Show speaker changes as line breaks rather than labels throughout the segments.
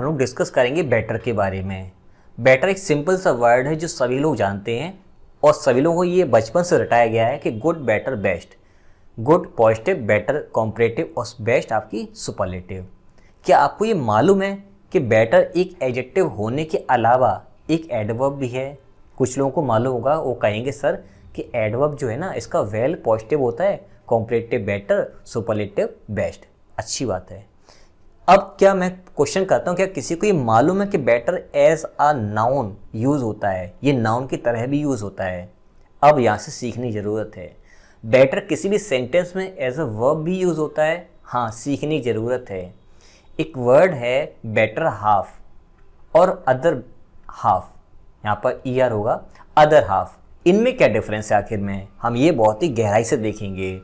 लोग डिस्कस करेंगे बेटर के बारे में। बेटर एक सिंपल सा वर्ड है जो सभी लोग जानते हैं और सभी लोगों को ये बचपन से रटाया गया है कि good, better, best. Good positive, better comparative और बेस्ट आपकी सुपरलेटिव। क्या आपको ये मालूम है कि बेटर एक एडजेक्टिव होने के अलावा एक एडवर्ब भी है? कुछ लोगों को मालूम होगा, वो कहेंगे सर कि एडवर्ब जो है ना इसका वेल पॉजिटिव होता है, कॉम्परेटिव बेटर, सुपरलेटिव बेस्ट। अच्छी बात है। अब क्या मैं क्वेश्चन करता हूँ, क्या किसी को ये मालूम है कि better as a noun use होता है? ये नाउन की तरह भी यूज़ होता है। अब यहाँ से सीखने की ज़रूरत है। बेटर किसी भी सेंटेंस में एज अ वर्ब भी यूज़ होता है। हाँ, सीखने की ज़रूरत है। एक वर्ड है बेटर हाफ और अदर हाफ, यहाँ पर ईआर होगा, अदर हाफ। इनमें क्या डिफरेंस है आखिर में? हम ये बहुत ही गहराई से देखेंगे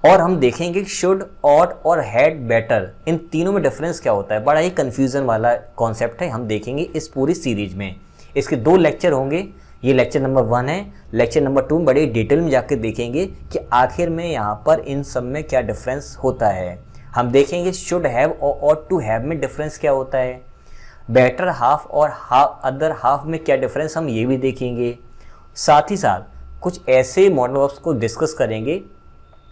और हम देखेंगे शुड, ऑट और हैड, बेटर, इन तीनों में डिफरेंस क्या होता है। बड़ा ही कन्फ्यूज़न वाला कॉन्सेप्ट है, हम देखेंगे इस पूरी सीरीज में। इसके 2 लेक्चर होंगे, ये लेक्चर नंबर 1 है। लेक्चर नंबर 2 बड़े डिटेल में जाकर देखेंगे कि आखिर में यहाँ पर इन सब में क्या डिफरेंस होता है। हम देखेंगे शुड हैव और ऑट टू हैव में डिफरेंस क्या होता है। बेटर हाफ और अदर हाफ में क्या डिफरेंस, हम ये भी देखेंगे। साथ ही साथ कुछ ऐसे मॉडल वर्ब्स को डिस्कस करेंगे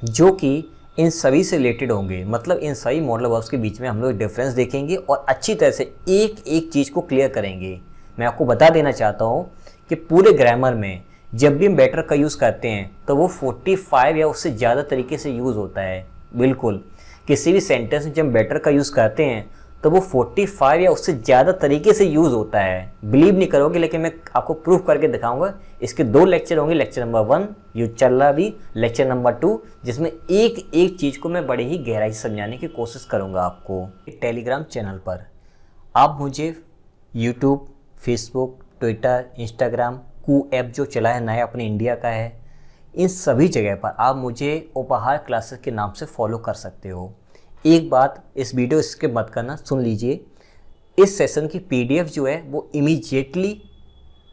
जो कि इन सभी से रिलेटेड होंगे। मतलब इन सभी मॉडल वर्ब्स के बीच में हम लोग डिफरेंस देखेंगे और अच्छी तरह से एक एक चीज़ को क्लियर करेंगे। मैं आपको बता देना चाहता हूँ कि पूरे ग्रामर में जब भी हम बेटर का यूज़ करते हैं तो वो 45 या उससे ज़्यादा तरीके से यूज़ होता है। बिल्कुल, किसी भी सेंटेंस में जब हम बेटर का यूज़ करते हैं तो वो 45 या उससे ज़्यादा तरीके से यूज़ होता है। बिलीव नहीं करोगे, लेकिन मैं आपको प्रूफ करके दिखाऊंगा। इसके 2 लेक्चर होंगे, लेक्चर नंबर 1 ये चल रहा भी, लेक्चर नंबर 2 जिसमें एक एक चीज़ को मैं बड़े ही गहराई से समझाने की कोशिश करूँगा आपको। टेलीग्राम चैनल पर आप मुझे यूट्यूब, फेसबुक, ट्विटर, इंस्टाग्राम, कू ऐप जो चला है नया अपने इंडिया का है, इन सभी जगह पर आप मुझे उपहार क्लासेस के नाम से फॉलो कर सकते हो। एक बात इस वीडियो स्किप मत करना, सुन लीजिए। इस सेशन की पीडीएफ जो है वो इमीडिएटली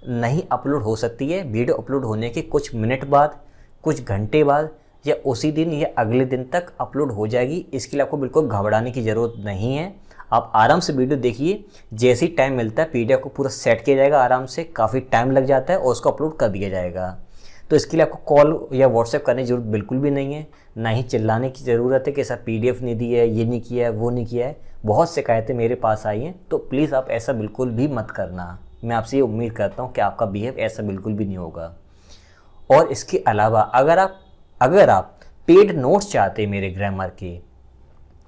नहीं अपलोड हो सकती है। वीडियो अपलोड होने के कुछ मिनट बाद, कुछ घंटे बाद या उसी दिन या अगले दिन तक अपलोड हो जाएगी। इसके लिए आपको बिल्कुल घबराने की ज़रूरत नहीं है। आप आराम से वीडियो देखिए, जैसे ही टाइम मिलता है पीडीएफ को पूरा सेट किया जाएगा आराम से। काफ़ी टाइम लग जाता है और उसको अपलोड कर दिया जाएगा। तो इसके लिए आपको कॉल या व्हाट्सएप करने की ज़रूरत बिल्कुल भी नहीं है, ना ही चिल्लाने की ज़रूरत है कि ऐसा पीडीएफ नहीं दी है, ये नहीं किया है, वो नहीं किया है। बहुत शिकायतें मेरे पास आई हैं, तो प्लीज़ आप ऐसा बिल्कुल भी मत करना। मैं आपसे ये उम्मीद करता हूँ कि आपका बिहेव ऐसा बिल्कुल भी नहीं होगा। और इसके अलावा अगर आप पेड नोट्स चाहते हैं मेरे ग्रामर के,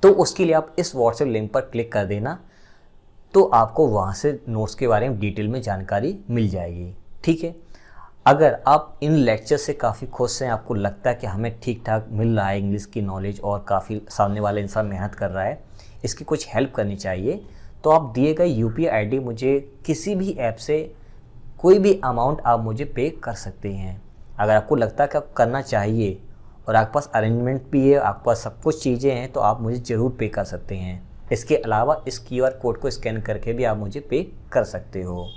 तो उसके लिए आप इस व्हाट्सएप लिंक पर क्लिक कर देना, तो आपको वहाँ से नोट्स के बारे में डिटेल में जानकारी मिल जाएगी। ठीक है, अगर आप इन लेक्चर से काफ़ी खुश हैं, आपको लगता है कि हमें ठीक ठाक मिल रहा है इंग्लिश की नॉलेज और काफ़ी सामने वाला इंसान मेहनत कर रहा है, इसकी कुछ हेल्प करनी चाहिए, तो आप दिए गए यूपीआई आईडी मुझे किसी भी ऐप से कोई भी अमाउंट आप मुझे पे कर सकते हैं। अगर आपको लगता है कि आप करना चाहिए और आपके पास अरेंजमेंट भी है, आपके पास सब कुछ चीज़ें हैं, तो आप मुझे ज़रूर पे कर सकते हैं। इसके अलावा इस क्यूआर कोड को स्कैन करके भी आप मुझे पे कर सकते हो।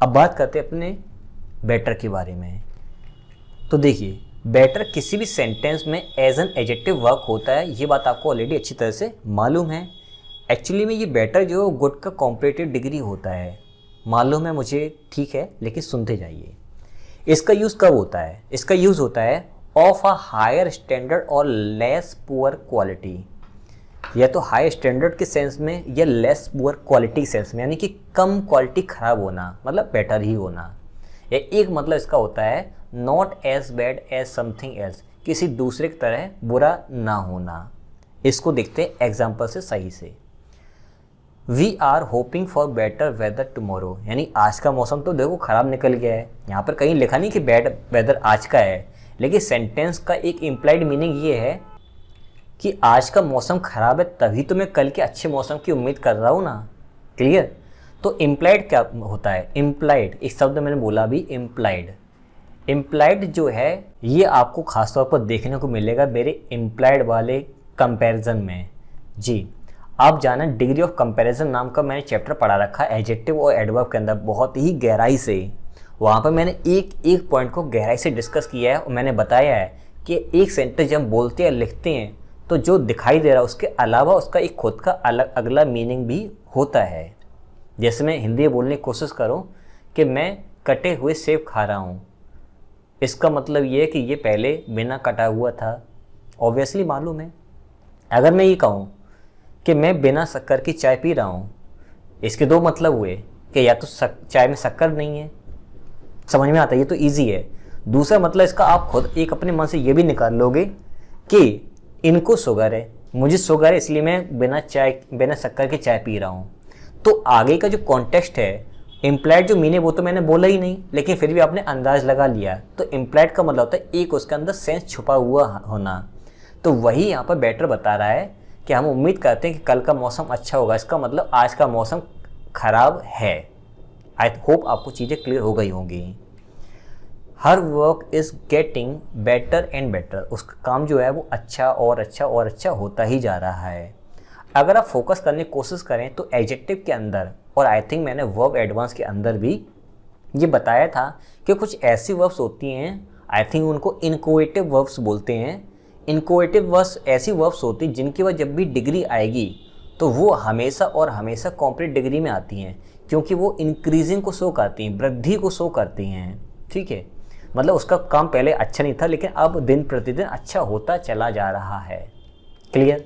अब बात करते हैं अपने बेटर के बारे में। तो देखिए, बेटर किसी भी सेंटेंस में एज एन एडजेक्टिव वर्क होता है, ये बात आपको ऑलरेडी अच्छी तरह से मालूम है। एक्चुअली में ये बेटर जो गुड का कॉम्परेटिव डिग्री होता है, मालूम है मुझे, ठीक है, लेकिन सुनते जाइए। इसका यूज़ कब होता है? इसका यूज़ होता है ऑफ अ हायर स्टैंडर्ड और लेस पुअर क्वालिटी, या तो हाई स्टैंडर्ड के सेंस में या लेस पुअर क्वालिटी सेंस में, यानी कि कम क्वालिटी ख़राब होना, मतलब बेटर ही होना। या एक मतलब इसका होता है not as bad as something else, किसी दूसरे की तरह बुरा ना होना। इसको देखते हैं एग्जाम्पल से सही से। We are hoping for better weather tomorrow, यानी आज का मौसम तो देखो ख़राब निकल गया है। यहाँ पर कहीं लिखा नहीं कि बैड वेदर आज का है, लेकिन सेंटेंस का एक इम्प्लाइड मीनिंग ये है कि आज का मौसम ख़राब है, तभी तो मैं कल के अच्छे मौसम की उम्मीद कर रहा हूँ ना। क्लियर? तो इम्प्लाइड क्या होता है? इम्प्लाइड एक शब्द मैंने बोला भी, इम्प्लाइड जो है ये आपको खासतौर पर देखने को मिलेगा मेरे इम्प्लाइड वाले कंपैरिजन में। जी, आप जाना डिग्री ऑफ कंपैरिजन नाम का मैंने चैप्टर पढ़ा रखा है एडजेक्टिव और एडवर्ब के अंदर, बहुत ही गहराई से। वहाँ पर मैंने एक एक पॉइंट को गहराई से डिस्कस किया है और मैंने बताया है कि एक सेंटेंस जब हम बोलते हैं लिखते हैं तो जो दिखाई दे रहा है उसके अलावा उसका एक खुद का अलग अगला मीनिंग भी होता है। जैसे मैं हिंदी में बोलने की कोशिश करूँ कि मैं कटे हुए सेब खा रहा हूँ, इसका मतलब ये है कि ये पहले बिना कटा हुआ था, ऑब्वियसली मालूम है। अगर मैं ये कहूँ कि मैं बिना शक्कर की चाय पी रहा हूँ, इसके दो मतलब हुए कि या तो चाय में शक्कर नहीं है, समझ में आता है, ये तो ईजी है। दूसरा मतलब इसका आप खुद एक अपने मन से ये भी निकाल लोगे कि इनको शुगर है, मुझे शुगर है, इसलिए मैं बिना शक्कर की चाय पी रहा हूँ। तो आगे का जो कॉन्टेक्स्ट है, इम्प्लाइड जो मीनिंग वो तो मैंने बोला ही नहीं, लेकिन फिर भी आपने अंदाज लगा लिया। तो इम्प्लाइड का मतलब होता है एक उसके अंदर सेंस छुपा हुआ होना। तो वही यहाँ पर बेटर बता रहा है कि हम उम्मीद करते हैं कि कल का मौसम अच्छा होगा, इसका मतलब आज का मौसम खराब है। आई होप आपको चीज़ें क्लियर हो गई होंगी। Her work is getting better and better, उसका काम जो है वो अच्छा और अच्छा और अच्छा होता ही जा रहा है। अगर आप फोकस करने की कोशिश करें तो एडजेक्टिव के अंदर, और आई थिंक मैंने वर्ब एडवांस के अंदर भी ये बताया था कि कुछ ऐसी वर्ब्स होती हैं, आई थिंक उनको इनकोएटिव वर्ब्स बोलते हैं। इनकोएटिव वर्ब्स ऐसी वर्ब्स होती हैं जिनके बाद जब भी डिग्री आएगी तो वो हमेशा और हमेशा कॉम्प्लीट डिग्री में आती हैं, क्योंकि वो इंक्रीजिंग को शो करती हैं, वृद्धि को शो करती हैं। ठीक है, मतलब उसका काम पहले अच्छा नहीं था लेकिन अब दिन प्रतिदिन अच्छा होता चला जा रहा है। Clear?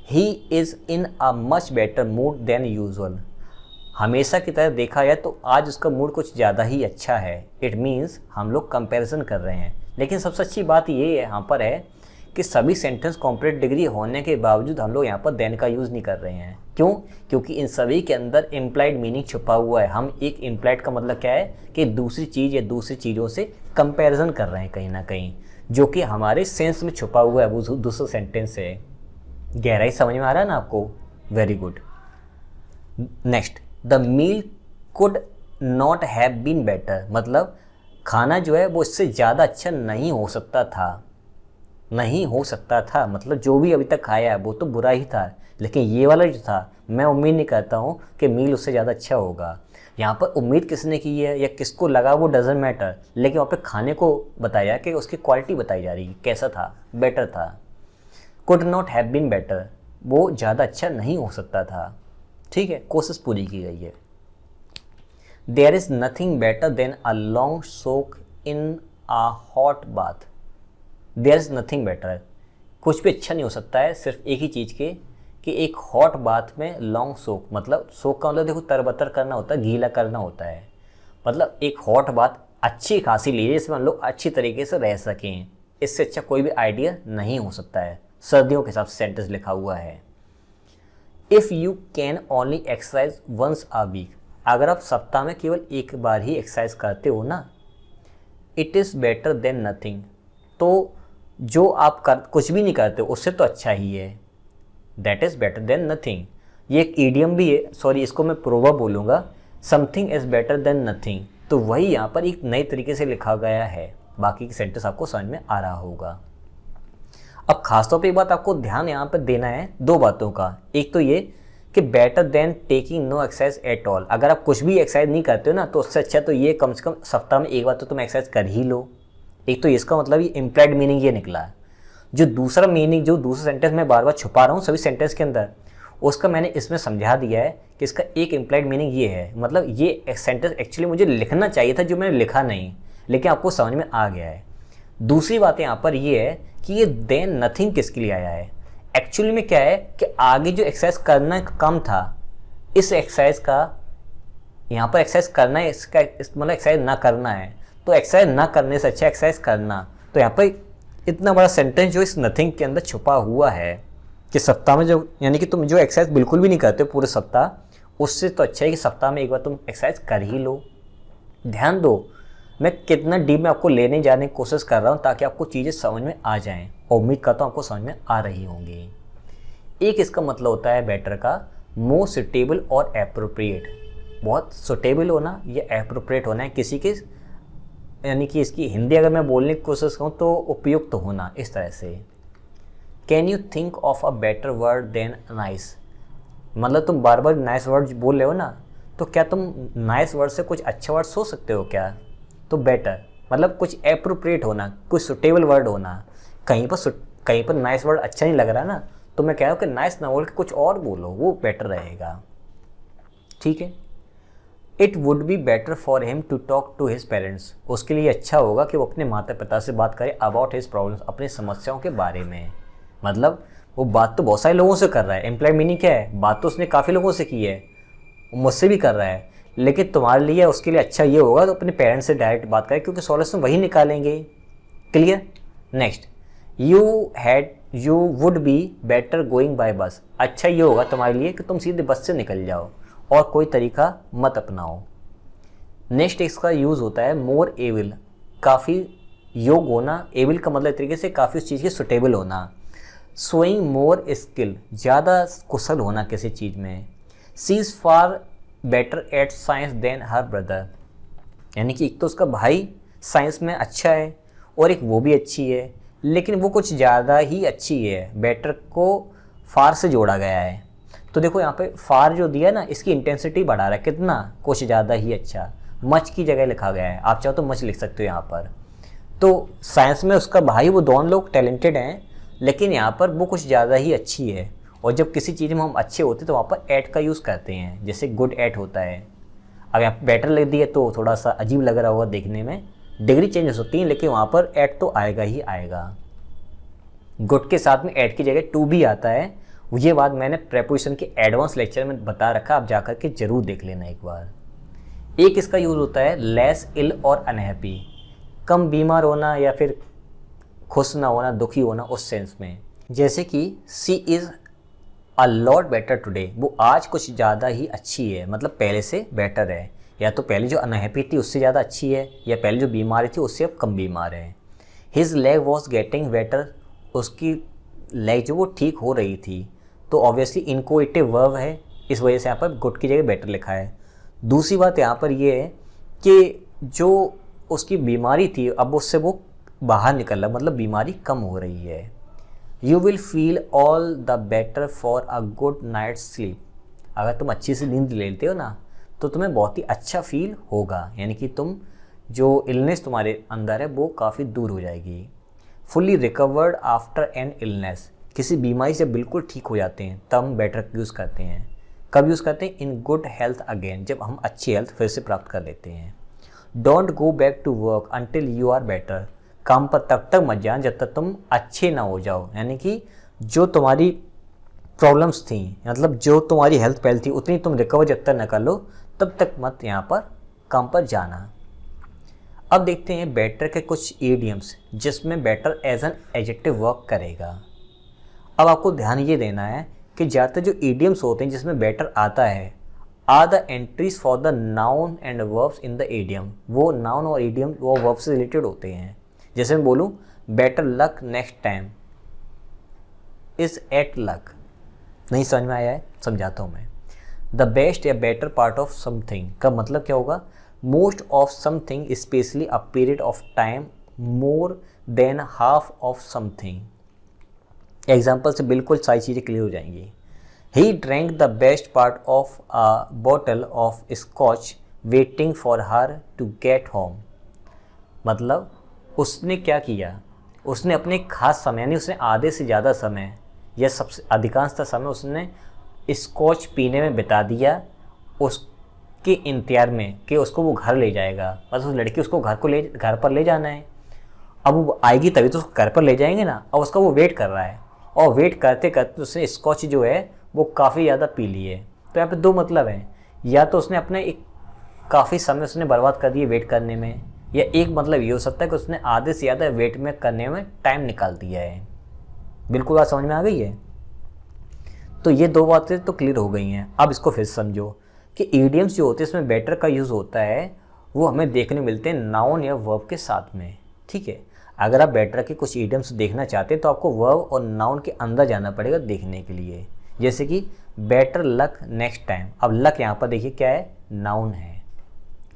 He is in a much better mood than usual, हमेशा की तरह देखा जाए तो आज उसका मूड कुछ ज़्यादा ही अच्छा है। इट मीन्स हम लोग कंपैरिजन कर रहे हैं, लेकिन सबसे अच्छी बात ये यहाँ पर है कि सभी सेंटेंस कॉम्प्लीट डिग्री होने के बावजूद हम लोग यहाँ पर देन का यूज़ नहीं कर रहे हैं। क्यों? क्योंकि इन सभी के अंदर इम्प्लाइड मीनिंग छुपा हुआ है। हम एक इम्प्लाइड का मतलब क्या है कि दूसरी चीज़ या दूसरी चीज़ों से कंपैरिजन कर रहे हैं कहीं ना कहीं, जो कि हमारे सेंस में छुपा हुआ है, वो दूसरा सेंटेंस है। गहराई समझ में आ रहा है ना आपको? Very good. Next, the meal could not have been better, मतलब खाना जो है वो इससे ज़्यादा अच्छा नहीं हो सकता था। नहीं हो सकता था मतलब जो भी अभी तक खाया है वो तो बुरा ही था, लेकिन ये वाला जो था मैं उम्मीद नहीं करता हूँ कि मील उससे ज़्यादा अच्छा होगा। यहाँ पर उम्मीद किसने की है या किसको लगा वो डजेंट मैटर, लेकिन वहाँ पे खाने को बताया कि उसकी क्वालिटी बताई जा रही है, कैसा था, बेटर था। Could not have been better, वो ज़्यादा अच्छा नहीं हो सकता था। ठीक है, कोशिश पूरी की गई है। There is nothing better than a long soak in a hot bath. There is nothing better, कुछ भी अच्छा नहीं हो सकता है सिर्फ एक ही चीज़ के, कि एक हॉट बाथ में लॉन्ग सोक, मतलब सोक का मतलब देखो तरबतर करना होता है, गीला करना होता है। मतलब एक हॉट बाथ अच्छी खासी लीजिए जिसमें हम लोग अच्छी तरीके से रह सकें, इससे अच्छा कोई भी आइडिया नहीं हो सकता है। सर्दियों के हिसाब से सेंटेंस लिखा हुआ है। If you can only exercise once a week, अगर आप सप्ताह में केवल एक बार ही एक्सरसाइज करते हो ना, it is better then nothing, तो जो आप कुछ भी नहीं करते उससे तो अच्छा ही है। That is better then nothing, ये एक ईडियम भी है, सॉरी इसको मैं प्रोवर्ब बोलूँगा, something is better then nothing. तो वही यहाँ पर एक नए तरीके से लिखा गया है। बाकी की सेंटेंस आपको समझ में आ रहा होगा। अब खासतौर पे एक बात आपको ध्यान यहाँ पर देना है, दो बातों का। एक तो ये कि better than taking no exercise at all, अगर आप कुछ भी एक्सरसाइज नहीं करते हो ना तो उससे अच्छा तो ये कम से कम सप्ताह में एक बार तो तुम एक्सरसाइज कर ही लो। एक तो इसका मतलब ये इम्प्लाइड मीनिंग ये निकला है। जो दूसरा मीनिंग, जो दूसरा सेंटेंस मैं बार बार छुपा रहा हूँ सभी सेंटेंस के अंदर, उसका मैंने इसमें समझा दिया है कि इसका एक इम्प्लाइड मीनिंग ये है। मतलब ये सेंटेंस एक्चुअली मुझे लिखना चाहिए था जो मैंने लिखा नहीं, लेकिन आपको समझ में आ गया है। दूसरी बात यहाँ पर ये है कि ये देन नथिंग किसके लिए आया है। एक्चुअली में क्या है कि आगे जो एक्सरसाइज करना कम था, इस एक्सरसाइज का यहाँ पर एक्सरसाइज करना है, इसका मतलब एक्सरसाइज ना करना है, तो एक्सरसाइज ना करने से अच्छा एक्सरसाइज करना। तो यहाँ पर इतना बड़ा सेंटेंस जो इस नथिंग के अंदर छुपा हुआ है कि सप्ताह में जो, यानी कि तुम जो एक्सरसाइज बिल्कुल भी नहीं करते पूरे सप्ताह, उससे तो अच्छा है कि सप्ताह में एक बार तुम एक्सरसाइज कर ही लो। ध्यान दो, मैं कितना डीप में आपको लेने जाने की कोशिश कर रहा हूँ ताकि आपको चीज़ें समझ में आ जाएं, और उम्मीद करता हूँ आपको समझ में आ रही होंगी। एक इसका मतलब होता है बेटर का मोर सुटेबल और एप्रोप्रिएट, बहुत सुटेबल होना या एप्रोप्रिएट होना है किसी के, यानी कि इसकी हिंदी अगर मैं बोलने की कोशिश करूँ तो उपयुक्त तो होना, इस तरह से। Can you think of a better word than nice, मतलब तुम बार बार नाइस वर्ड बोल रहे हो ना, तो क्या तुम नाइस वर्ड से कुछ अच्छा वर्ड सोच सकते हो क्या? तो बेटर मतलब कुछ एप्रोप्रिएट होना, कुछ सुटेबल वर्ड होना। कहीं पर नाइस वर्ड अच्छा नहीं लग रहा ना, तो मैं कह रहा हूँ कि नाइस ना बोल के कुछ और बोलो, वो बेटर रहेगा। ठीक है, it would be better for him to talk to his parents, उसके लिए अच्छा होगा कि वो अपने माता पिता से बात करे अबाउट हिज प्रॉब्लम्स, अपनी समस्याओं के बारे में। मतलब वो बात तो बहुत सारे लोगों से कर रहा है, एम्प्लॉय मीनिंग क्या है, बात तो उसने काफ़ी लोगों से की है, मुझसे भी कर रहा है, लेकिन तुम्हारे लिए उसके लिए अच्छा ये होगा तो अपने पेरेंट्स से डायरेक्ट बात करें, क्योंकि सॉल्यूशन वही निकालेंगे। Clear. Next, you would be better going by बस, अच्छा ये होगा तुम्हारे लिए कि तुम सीधे बस से निकल जाओ और कोई तरीका मत अपनाओ। नेक्स्ट इसका यूज़ होता है मोर एविल, काफ़ी योग होना, एविल का मतलब तरीके से काफ़ी उस चीज़ के सुटेबल होना। शोइंग मोर स्किल, ज़्यादा कुशल होना किसी चीज़ में। She is far better at science than her brother, यानी कि एक तो उसका भाई साइंस में अच्छा है और एक वो भी अच्छी है, लेकिन वो कुछ ज़्यादा ही अच्छी है। बेटर को फार से जोड़ा गया है, तो देखो यहाँ पे फार जो दिया ना, इसकी इंटेंसिटी बढ़ा रहा है, कितना, कुछ ज़्यादा ही अच्छा। मच की जगह लिखा गया है, आप चाहो तो मच लिख सकते हो यहाँ पर। तो साइंस में उसका भाई, वो दोनों लोग टैलेंटेड हैं, लेकिन यहाँ पर वो कुछ ज़्यादा ही अच्छी है। और जब किसी चीज़ में हम अच्छे होते हैं तो वहाँ पर एट का यूज़ करते हैं, जैसे गुड एट होता है। अगर आप बेटर लिख दिए तो थोड़ा सा अजीब लग रहा होगा देखने में, डिग्री चेंज हो सकती है, लेकिन वहाँ पर एट तो आएगा ही आएगा। गुड के साथ में एट की जगह टू भी आता है, ये बात मैंने प्रेपोजिशन के एडवांस लेक्चर में बता रखा, आप जाकर के जरूर देख लेना एक बार। एक इसका यूज़ होता है लेस इल और अनहैप्पी, कम बीमार होना या फिर खुश ना होना, दुखी होना, उस सेंस में। जैसे कि she is a lot better today, वो आज कुछ ज़्यादा ही अच्छी है, मतलब पहले से बेटर है, या तो पहले जो अनहैप्पी थी उससे ज़्यादा अच्छी है, या पहले जो बीमारी थी उससे अब कम बीमार है। His leg was getting better, उसकी लेग जो वो ठीक हो रही थी, तो ऑब्वियसली इनकोएटिव वर्ब है, इस वजह से यहाँ पर गुड की जगह बेटर लिखा है। दूसरी बात यहाँ पर ये है कि जो उसकी बीमारी थी अब उससे वो बाहर निकल रहा, मतलब बीमारी कम हो रही है। You will feel all the better for a good night sleep, अगर तुम अच्छी सी नींद लेते हो ना तो तुम्हें बहुत ही अच्छा फील होगा, यानी कि तुम जो इलनेस तुम्हारे अंदर है वो काफ़ी दूर हो जाएगी। Fully recovered after an illness, किसी बीमारी से बिल्कुल ठीक हो जाते हैं तब हम बेटर यूज़ करते हैं। कब यूज़ करते हैं? इन गुड हेल्थ अगेन, जब हम अच्छी हेल्थ फिर से प्राप्त कर लेते हैं। Don't go back to work until you are better, काम पर तब तक मत जाना जब तक तुम अच्छे ना हो जाओ, यानी कि जो तुम्हारी प्रॉब्लम्स थी, मतलब जो तुम्हारी हेल्थ पहले थी उतनी तुम रिकवर जब तक न कर लो तब तक मत यहाँ पर काम पर जाना। अब देखते हैं बेटर के कुछ ईडियम्स जिसमें better as an adjective work करेगा। अब आपको ध्यान ये देना है कि ज़्यादातर जो ईडियम्स होते हैं जिसमें बेटर आता है are the entries for the noun and verbs in the idiom, वो नाउन और ईडियम वो वर्ब से रिलेटेड होते हैं। जैसे मैं बोलूँ better luck next time, is at luck, नहीं समझ में आया है, समझाता हूँ मैं। द बेस्ट या बेटर पार्ट ऑफ समथिंग का मतलब क्या होगा? Most of something specially a period of time more than half of something. Example से बिल्कुल सारी चीज़ें क्लियर हो जाएंगी। He drank the best part of a bottle of scotch waiting for her to get home, मतलब उसने क्या किया, उसने अपने खास समय यानी उसने आधे से ज़्यादा समय या सबसे अधिकांशतः समय उसने स्कॉच पीने में बिता दिया उसके इंतजार में कि उसको वो घर ले जाएगा, बस उस लड़की उसको घर पर ले जाना है। अब वो आएगी तभी तो उसको घर पर ले जाएंगे ना, अब उसका वो वेट कर रहा है और वेट करते करते उसने स्कॉच जो है वो काफ़ी ज़्यादा पी ली है। तो यहाँ पे दो मतलब हैं, या तो उसने अपने एक काफ़ी समय उसने बर्बाद कर दिया वेट करने में, या एक मतलब ये हो सकता है कि उसने आधे से ज़्यादा वेट में करने में टाइम निकाल दिया है। बिल्कुल बात समझ में आ गई है? तो ये दो बातें तो क्लियर हो गई हैं। अब इसको फिर समझो कि ईडियम्स जो होते हैं इसमें बेटर का यूज़ होता है वो हमें देखने मिलते हैं नाउन या वर्ब के साथ में। ठीक है, अगर आप बेटर के कुछ ईडियम्स देखना चाहते हैं तो आपको वर्ब और नाउन के अंदर जाना पड़ेगा देखने के लिए। जैसे कि बेटर लक नेक्स्ट टाइम, अब लक यहाँ पर देखिए क्या है, नाउन है।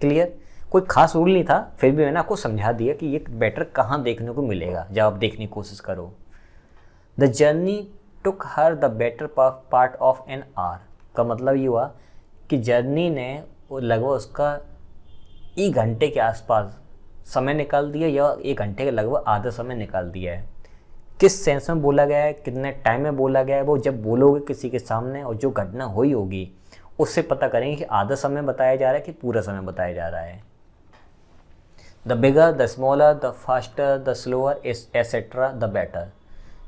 क्लियर? कोई खास रूल नहीं था, फिर भी मैंने आपको समझा दिया कि ये बेटर कहाँ देखने को मिलेगा जब आप देखने की कोशिश करो। The journey took her the better part of an hour का मतलब ये हुआ कि जर्नी ने लगभग उसका 1 घंटे के आसपास समय निकाल दिया, या 1 घंटे के लगभग आधा समय निकाल दिया है। किस सेंस में बोला गया है, कितने टाइम में बोला गया है, वो जब बोलोगे किसी के सामने और जो घटना हुई होगी उससे पता करेंगे कि आधा समय बताया जा रहा है कि पूरा समय बताया जा रहा है। The bigger, the smaller, the faster, the slower, etcetera, the better.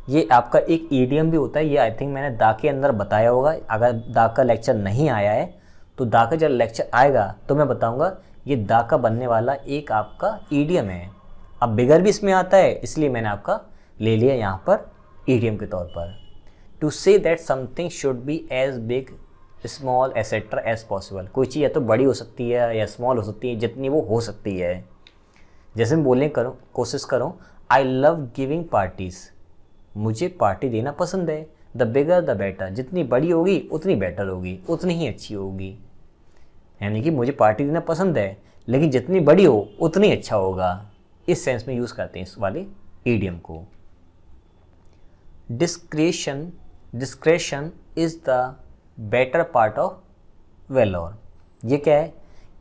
ये आपका एक ईडियम भी होता है। ये आई थिंक मैंने दा के अंदर बताया होगा। अगर दा का लेक्चर नहीं आया है तो दा का जब लेक्चर आएगा तो मैं बताऊंगा। ये दा का बनने वाला एक आपका ईडियम है। अब बिगर भी इसमें आता है, इसलिए मैंने आपका ले लिया यहाँ पर ईडियम के तौर पर। To say that something should be as big, small, etcetera as possible. कोई चीज़ या तो बड़ी हो सकती है या स्मॉल हो सकती है, जितनी वो हो सकती है। जैसे मैं बोलने करूँ, कोशिश करूँ, आई लव गिविंग पार्टीज़। मुझे पार्टी देना पसंद है। The bigger the better. जितनी बड़ी होगी उतनी बेटर होगी, उतनी ही अच्छी होगी। यानी कि मुझे पार्टी देना पसंद है, लेकिन जितनी बड़ी हो उतनी अच्छा होगा। इस सेंस में यूज़ करते हैं इस वाले ईडियम को। Discretion, discretion is the better part of valour. ये क्या है?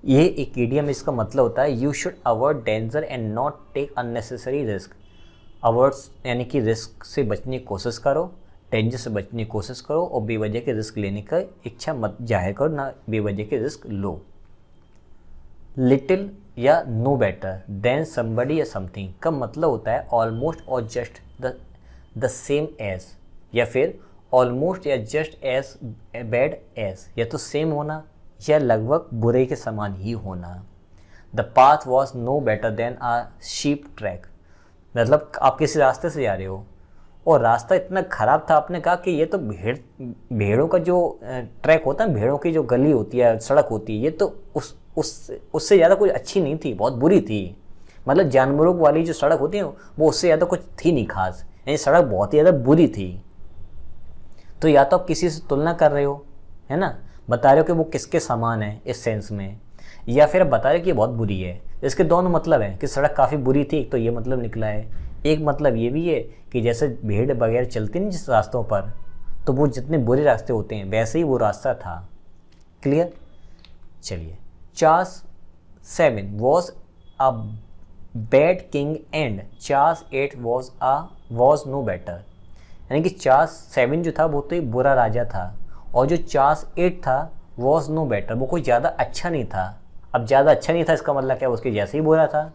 ये एक ईडियम, इसका मतलब होता है you should avoid danger and not take unnecessary risk. Avoids यानी कि रिस्क से बचने की कोशिश करो, डेंजर से बचने की कोशिश करो, और बेवजह के रिस्क लेने का इच्छा मत जाहिर करो, ना बेवजह के रिस्क लो। लिटिल या नो बेटर देन समबडी या समथिंग का मतलब होता है ऑलमोस्ट और जस्ट द सेम एज, या फिर ऑलमोस्ट या जस्ट एज बैड एज, या तो सेम होना या लगभग बुरे के समान ही होना। The path was no better than a sheep track. मतलब आप किसी रास्ते से जा रहे हो और रास्ता इतना ख़राब था, आपने कहा कि ये तो भेड़ों का जो ट्रैक होता है, भेड़ों की जो गली होती है, सड़क होती है, ये तो उससे ज़्यादा कुछ अच्छी नहीं थी, बहुत बुरी थी। मतलब जानवरों वाली जो सड़क होती है वो उससे ज़्यादा कुछ थी नहीं खास, यानी सड़क बहुत ही ज़्यादा बुरी थी। तो या तो आप किसी से तुलना कर रहे हो, है ना, बता रहे हो कि वो किसके समान है इस सेंस में, या फिर आप बता रहे हो कि ये बहुत बुरी है। इसके दोनों मतलब हैं कि सड़क काफ़ी बुरी थी, तो ये मतलब निकला है। एक मतलब ये भी है कि जैसे भीड़ वगैरह चलती नहीं जिस रास्तों पर, तो वो जितने बुरे रास्ते होते हैं वैसे ही वो रास्ता था। क्लियर? चलिए, Charles 7 was a bad king and Charles 8 was no better. यानी कि चार्ल्स 7 जो था वो तो एक बुरा राजा था, और जो चार्ल्स 8 था वॉज नो बेटर, वो कोई ज़्यादा अच्छा नहीं था। अब ज़्यादा अच्छा नहीं था इसका मतलब क्या, उसके जैसे ही बुरा था।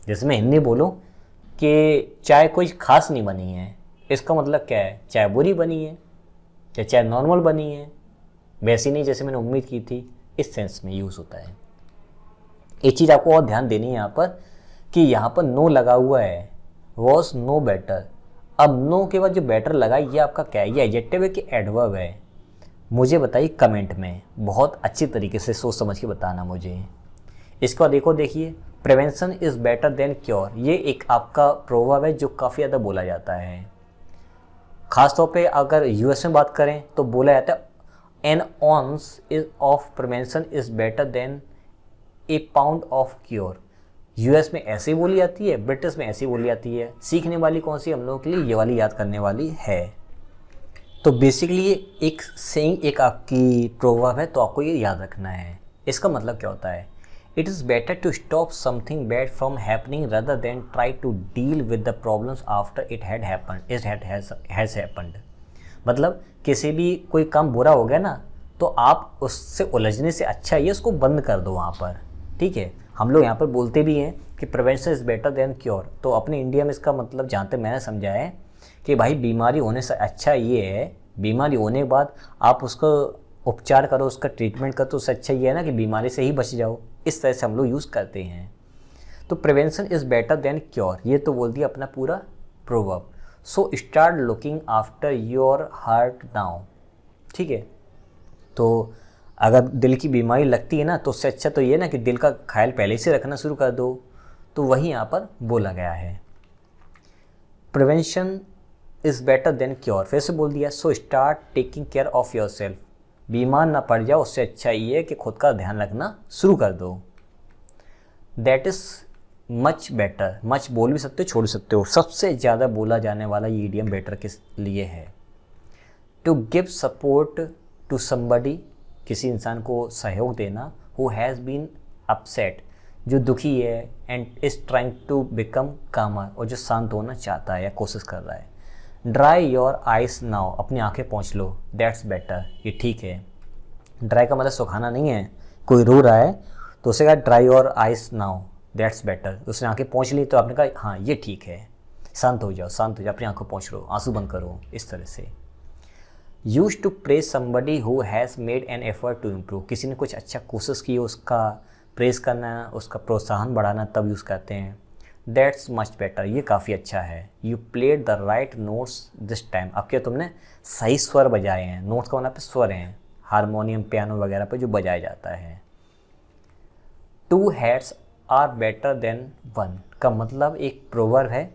जैसे मैं हिंदी बोलूँ कि चाय कोई खास नहीं बनी है, इसका मतलब क्या है, चाय बुरी बनी है या चाय नॉर्मल बनी है, वैसी नहीं जैसे मैंने उम्मीद की थी। इस सेंस में यूज़ होता है। एक चीज़ आपको और ध्यान देनी है यहाँ पर कि यहाँ पर नो लगा हुआ है, वॉज नो बेटर। अब नो के बाद जो बेटर लगा ये आपका क्या है, ये एडजेक्टिव है कि एडवर्ब है? मुझे बताइए कमेंट में, बहुत अच्छी तरीके से सोच समझ के बताना मुझे। इसका देखिए, prevention is better than cure. ये एक आपका प्रोवर्ब है जो काफ़ी ज़्यादा बोला जाता है। ख़ासतौर पे अगर यूएस में बात करें तो बोला जाता है an ounce is of prevention is better than a pound of cure. US में ऐसे बोली जाती है, ब्रिटिश में ऐसी बोली जाती है। सीखने वाली कौन सी हम लोगों के लिए, ये वाली याद करने वाली है। तो बेसिकली ये एक सेइंग, एक आपकी प्रोवर्ब है, तो आपको ये याद रखना है। इसका मतलब क्या होता है, it is better to stop something bad from happening rather than try to deal with the problems after it has happened. मतलब किसी भी कोई काम बुरा हो गया ना, तो आप उससे उलझने से अच्छा ये उसको बंद कर दो वहाँ पर। ठीक है, हम लोग यहाँ पर बोलते भी हैं कि prevention is better than cure. तो अपने इंडिया में इसका मतलब जहाँ तक मैंने समझा है कि भाई बीमारी होने से अच्छा ये है, बीमारी होने के बाद आप उसको उपचार करो, उसका ट्रीटमेंट करो, तो उससे अच्छा ये है ना कि बीमारी से ही बच जाओ। इस तरह से हम लोग यूज़ करते हैं। तो prevention is better than cure, ये तो बोल दिया अपना पूरा proverb. So start looking after your heart now. ठीक है, तो अगर दिल की बीमारी लगती है ना, तो उससे अच्छा तो ये ना कि दिल का ख्याल पहले से रखना शुरू कर दो। तो वही यहाँ पर बोला गया है, prevention is better than cure. फिर से बोल दिया, so start taking care of your self. बीमार ना पड़ जाओ, उससे अच्छा ये है कि खुद का ध्यान रखना शुरू कर दो। That is much better. Much बोल भी सकते हो, छोड़ सकते हो। सबसे ज़्यादा बोला जाने वाला ये इडियम बेटर किस लिए है, to give support to somebody, किसी इंसान को सहयोग देना, हु हैज़ बीन अपसेट, जो दुखी है, and is trying to become calmer, और जो शांत होना चाहता है या कोशिश कर रहा है। ड्राई योर आइज नाउ, अपनी आंखें पोंछ लो, दैट्स बेटर, ये ठीक है। ड्राई का मतलब सुखाना नहीं है, कोई रो रहा है तो उसे कहा ड्राई और आइस नाउ दैट्स बेटर, उसने आंखें पोंछ ली तो आपने कहा हाँ ये ठीक है, शांत हो जाओ, शांत हो जाओ, अपनी आंखों पोंछ लो, आंसू बंद करो, इस तरह से। Use to praise somebody who has made an effort to improve, किसी ने कुछ अच्छा कोशिश की उसका प्रेज करना, उसका प्रोत्साहन बढ़ाना, तब यूज़ करते हैं। दैट्स मच बेटर, ये काफ़ी अच्छा है। You played the right notes this time, अब क्या तुमने सही स्वर बजाए हैं, नोट्स का मतलब स्वर हैं, हारमोनियम पियानो वगैरह पे जो बजाया जाता है। Two heads are better than one का मतलब एक प्रोवर्ब है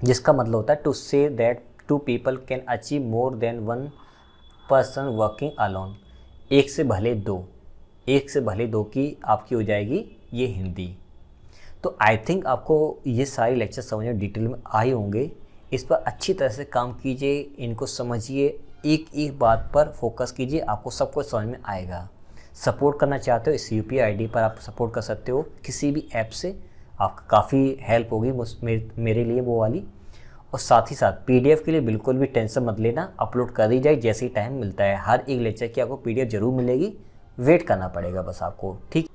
जिसका मतलब होता है to say that two people can achieve more than one person working alone, एक से भले दो, एक से भले दो की आपकी हो जाएगी ये हिंदी। तो आई थिंक आपको ये सारे लेक्चर समझ में डिटेल में आए होंगे, इस पर अच्छी तरह से काम कीजिए, इनको समझिए, एक एक बात पर फोकस कीजिए, आपको सब कुछ समझ में आएगा। सपोर्ट करना चाहते हो इस UPI ID पर आप सपोर्ट कर सकते हो, किसी भी ऐप से आपका काफ़ी हेल्प होगी मेरे लिए वो वाली। और साथ ही साथ PDF के लिए बिल्कुल भी टेंशन मत लेना, अपलोड कर दी जाए जैसे ही टाइम मिलता है, हर एक लेक्चर की आपको PDF जरूर मिलेगी, वेट करना पड़ेगा बस आपको, ठीक है।